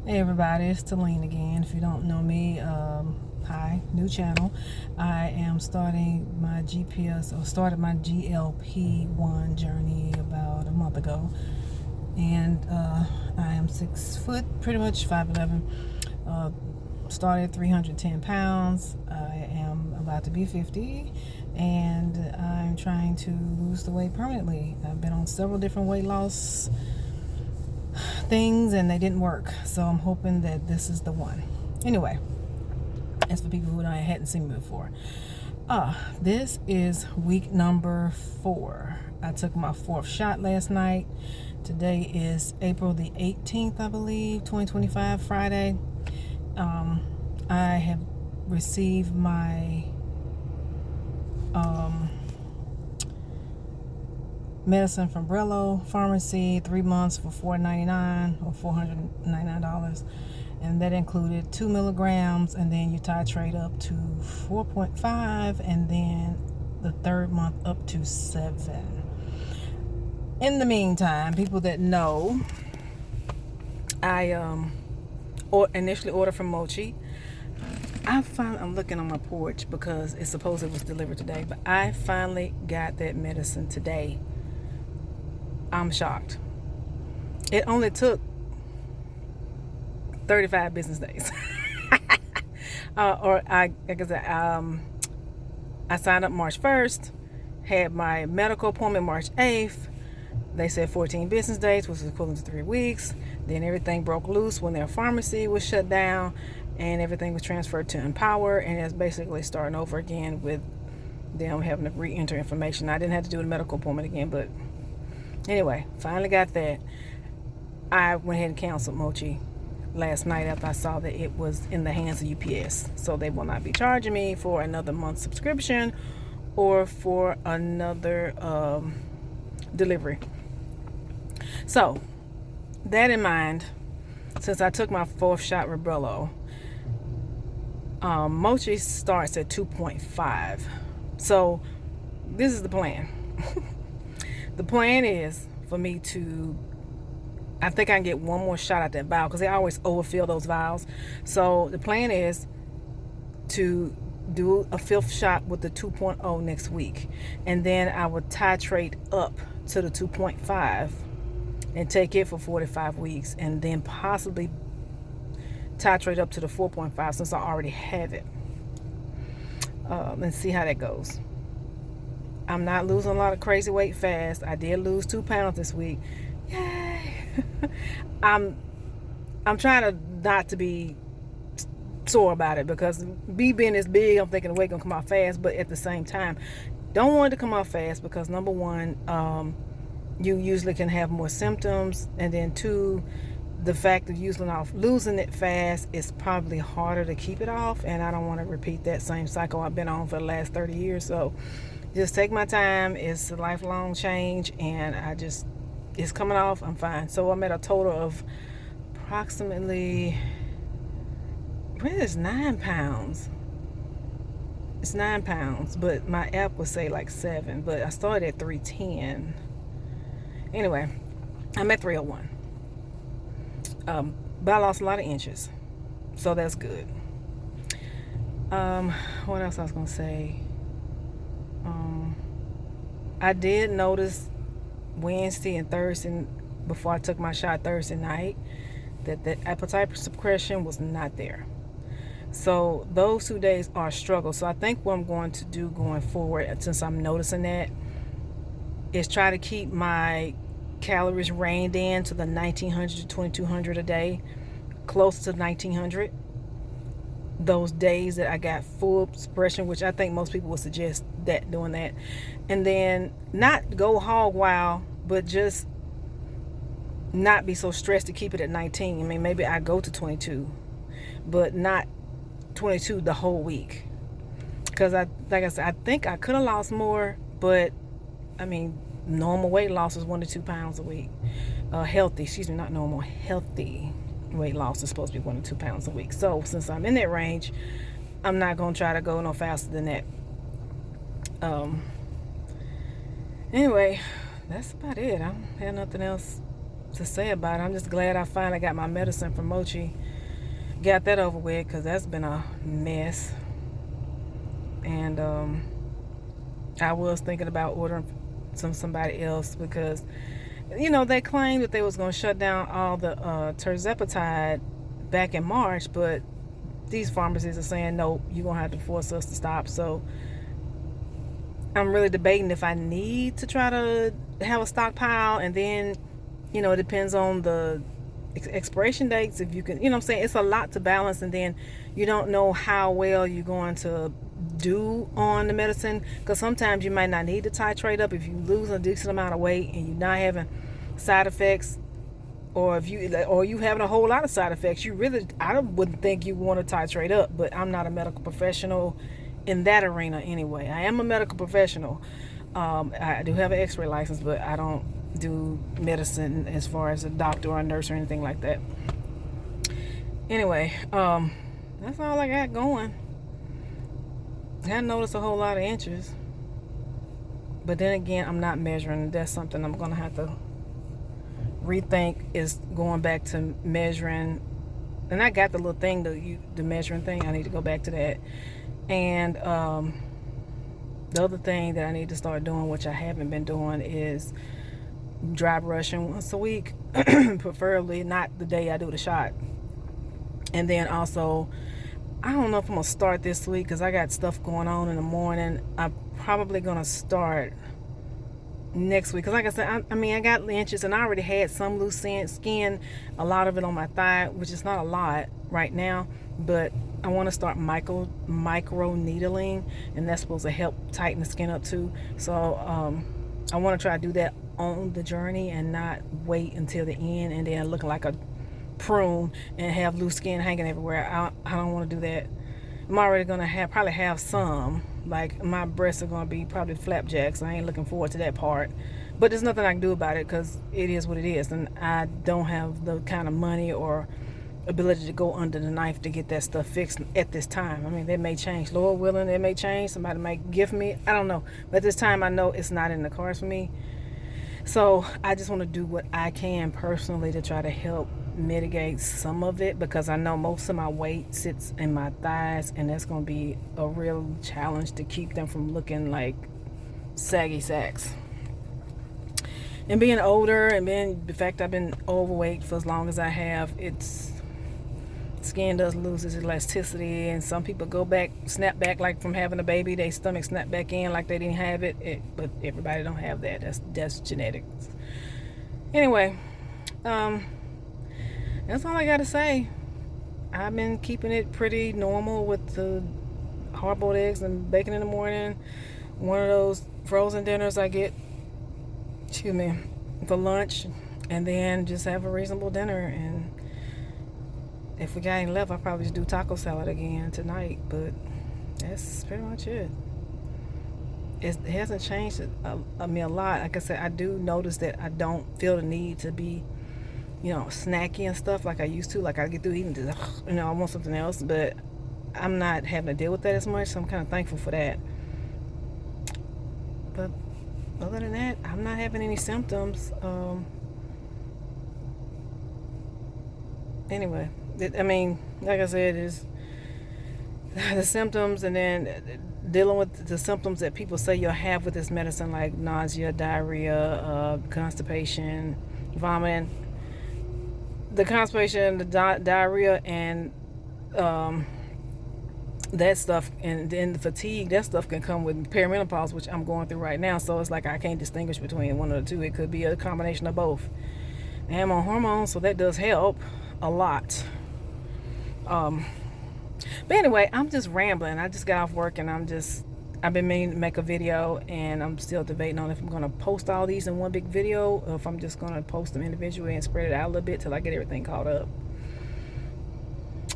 Hey everybody, it's Talene again. If you don't know me, hi, new channel. I am starting my started my GLP-1 journey about a month ago. And I am 6 foot, pretty much 5'11". Started 310 pounds. I am about to be 50 and I'm trying to lose the weight permanently. I've been on several different weight loss things and they didn't work, so I'm hoping that this is the one. Anyway, as for people who hadn't seen me before, this is week number 4. I took my 4th shot last night. Today is April the 18th, I believe, 2025, Friday. I have received my medicine from Brello Pharmacy, 3 months for $4.99 or $499, and that included 2 milligrams, and then you titrate up to 4.5, and then the 3rd month up to 7. In the meantime, people that know, I initially ordered from Mochi. I'm looking on my porch because it's supposed it was delivered today, but I finally got that medicine today. I'm shocked. It only took 35 business days. I signed up March 1st, had my medical appointment March 8th. They said 14 business days, which is equivalent to 3 weeks. Then everything broke loose when their pharmacy was shut down and everything was transferred to Empower, and it's basically starting over again with them having to re-enter information. I didn't have to do a medical appointment again, but anyway, finally got that. I went ahead and canceled Mochi last night after I saw that it was in the hands of UPS. So they will not be charging me for another month's subscription or for another delivery. So, that in mind, since I took my 4th shot with Brello, Mochi starts at 2.5. So, this is the plan. The plan is for me to, I think I can get one more shot at that vial because they always overfill those vials. So the plan is to do a 5th shot with the 2.0 next week. And then I would titrate up to the 2.5 and take it for 45 weeks. And then possibly titrate up to the 4.5 since I already have it. Let's see how that goes. I'm not losing a lot of crazy weight fast. I did lose 2 pounds this week. Yay! I'm trying to not to be sore about it because me being this big, I'm thinking the weight gonna come out fast, but at the same time, don't want it to come out fast because number one, you usually can have more symptoms, and then 2, the fact of losing it fast is probably harder to keep it off, and I don't want to repeat that same cycle I've been on for the last 30 years. So just take my time. It's a lifelong change, and it's coming off. I'm fine. So I'm at a total of approximately, where is 9 pounds? It's 9 pounds, but my app would say like 7, but I started at 310. Anyway, I'm at 301. But I lost a lot of inches, so that's good. What else I was gonna say? I did notice Wednesday and Thursday, before I took my shot Thursday night, that the appetite suppression was not there. So those 2 days are a struggle. So I think what I'm going to do going forward, since I'm noticing that, is try to keep my calories reined in to the 1900 to 2200 a day, close to 1900. Those days that I got full suppression, which I think most people would suggest that doing that, and then not go hog wild, but just not be so stressed to keep it at 19. I mean, maybe I go to 22, but not 22 the whole week, because like I said, I think I could have lost more, but I mean, normal weight loss is 1 to 2 pounds a week. Healthy weight loss is supposed to be 1 to 2 pounds a week. So since I'm in that range, I'm not going to try to go no faster than that. Anyway, that's about it. I don't have nothing else to say about it. I'm just glad I finally got my medicine from Mochi. Got that over with, because that's been a mess. And I was thinking about ordering somebody else, because they claimed that they was going to shut down all the tirzepatide back in March, but these pharmacies are saying no, you're going to have to force us to stop. So I'm really debating if I need to try to have a stockpile, and then it depends on the expiration dates, if you can, I'm saying, it's a lot to balance, and then you don't know how well you're going to do on the medicine, because sometimes you might not need to titrate up if you lose a decent amount of weight and you're not having side effects, or if you having a whole lot of side effects. I wouldn't think you want to titrate up, but I'm not a medical professional in that arena anyway. I am a medical professional. I do have an x-ray license, but I don't do medicine as far as a doctor or a nurse or anything like that. Anyway, that's all I got going. I hadn't noticed a whole lot of inches, but then again, I'm not measuring. That's something I'm gonna have to rethink, is going back to measuring. And I got the little thing, the measuring thing. I need to go back to that. And the other thing that I need to start doing, which I haven't been doing, is dry brushing once a week, preferably not the day I do the shot. And then also, I don't know if I'm gonna start this week, because I got stuff going on in the morning. I'm probably gonna start next week, because like I said, I got inches, and I already had some loose skin, a lot of it on my thigh, which is not a lot right now, but I want to start micro needling, and that's supposed to help tighten the skin up too. So I want to try to do that on the journey, and not wait until the end and then looking like a prune and have loose skin hanging everywhere. I don't want to do that. I'm already gonna probably have some, like my breasts are gonna be probably flapjacks. I ain't looking forward to that part, but there's nothing I can do about it, because it is what it is, and I don't have the kind of money or ability to go under the knife to get that stuff fixed at this time. They may change, Lord willing, it may change, somebody might gift me, I don't know, but at this time I know it's not in the cards for me. So I just want to do what I can personally to try to help mitigate some of it, because I know most of my weight sits in my thighs, and that's going to be a real challenge to keep them from looking like saggy sacks. And being older, and the fact I've been overweight for as long as I have, skin does lose its elasticity, and some people snap back like from having a baby, their stomach snap back in like they didn't have it, but everybody don't have that. That's genetics. Anyway, that's all I gotta say. I've been keeping it pretty normal with the hard-boiled eggs and bacon in the morning, one of those frozen dinners I get for lunch, and then just have a reasonable dinner. And if we got any left, I'll probably just do taco salad again tonight, but that's pretty much it. It hasn't changed a lot. Like I said, I do notice that I don't feel the need to be, snacky and stuff like I used to. Like I get through eating, just, I want something else, but I'm not having to deal with that as much, so I'm kind of thankful for that. But other than that, I'm not having any symptoms. Anyway, like I said, is the symptoms, and then dealing with the symptoms that people say you'll have with this medicine, like nausea, diarrhea, constipation, vomiting. The constipation, the diarrhea, and that stuff, and then the fatigue, that stuff can come with perimenopause, which I'm going through right now. So it's like I can't distinguish between one of the two. It could be a combination of both. And I'm on hormones, so that does help a lot. But anyway, I'm just rambling. I just got off work, and I've been meaning to make a video, and I'm still debating on if I'm going to post all these in one big video, or if I'm just going to post them individually and spread it out a little bit till I get everything caught up.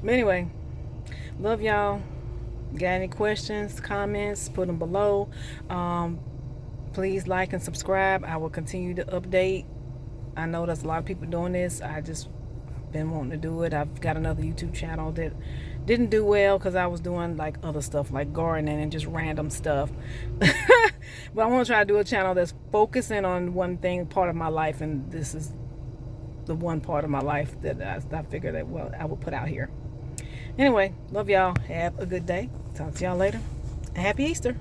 But anyway, love y'all. Got any questions, comments, put them below. Please like and subscribe. I will continue to update. I know there's a lot of people doing this. I just been wanting to do it. I've got another YouTube channel that didn't do well because I was doing like other stuff like gardening and just random stuff. But I want to try to do a channel that's focusing on one thing, part of my life, and this is the one part of my life that I figured that, well, I would put out here. Anyway, love y'all. Have a good day. Talk to y'all later. Happy Easter.